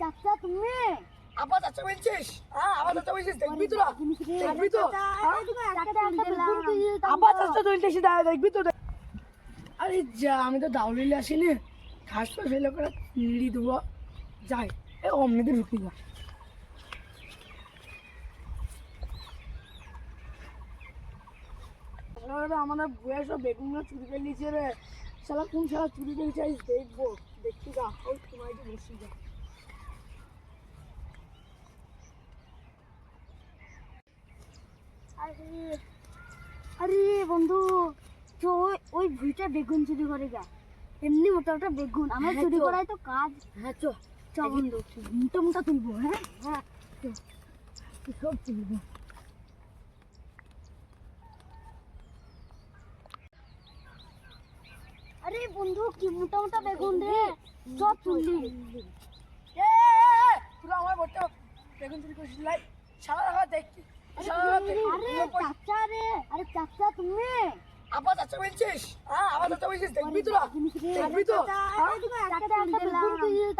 চাচা তুমি আবার চাচা বলছিস? হ্যাঁ আবার চাচা বলছিস, দেখবি তোরা দেখবি তো আবার চাচা চলতেছি, দেখবি তো। আরে যা, আমি তো দাউলিলে আসিনি, ঘাস পা ফেলে করে নিড়ি দেবো, যাই এ অমনিতে ঢুকি যা। আমাদের বইয়া সব বেগুন চুরি করে নিয়েছে রে, শালা কোন শালা চুরি করে চাইছ দেখবো, দেখতে যা ওই তোমায় বসি যা। আরে আরে বন্ধু, তো ওই ভুইটা বেগুন চুরি করে যা, এমনি মোটা মোটা বেগুন আমার হ্যাঁ চুরি তো। করাই তো কাজ। হ্যাঁ চ চ বন্ধু, মোটা মোটা তুলবো। হ্যাঁ হ্যাঁ সব তুলবো। আরে বন্ধু কি মোটা মোটা বেগুন রে, সব তুললি। এ তোরা আমার বলতে বেগুন চুরি করেছিস লাই, শালা দেখা দেখছি আরে চাচা রে, আরে চাচা তুমি আবার চাচা বলছিস? হ্যাঁ আবার চাচা বলছিস, দেখবি তোরা দেখবি তো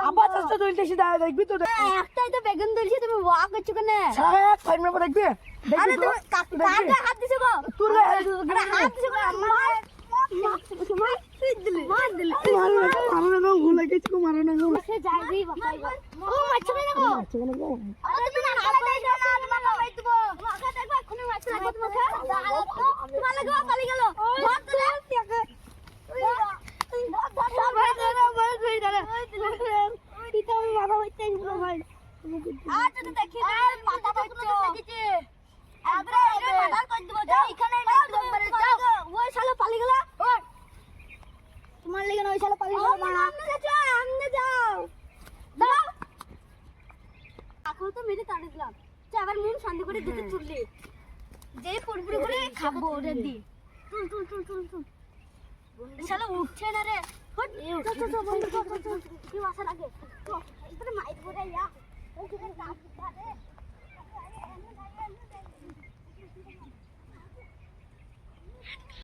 আবার চাচা চলতেছি, দেখবি তো। একটাই তো বেগুন তুলছি, তুমি ওয়া করছো কেন? শালা এক ফাইন মেরে দেখবি আরে দেখবি তো, তুমি কাকে হাত দিছো গো? তোর আরে হাত দিছো গো আমার, মার দিলে মারো না ভুলে গেছি, মারো না গো। সে যাইবি বাবাই ও মারছো কেন গো? আরে তুমি হাত দিছো না, তোমার বাবাই দেব মাথা দেখো, এখনি মারছো লাগবে তোমাকে, তোমার লাগবে পালি গেল ধর তুলে টাকা তোমার লেগে ওই শালা পালিয়ে গেল। এখন তো মেরে তাড়ে দিলাম, আবার মন শান্তি করে দুটো চুললি যে পুরপুরি করে খাবো ওরে দি। চুল চুল চুল চুল চুল শালা উঠছে না রে, হট চল চল চল বন্ধু চল চল চল, কি বাসা লাগে তো এবারে মাইর পড়ে যা।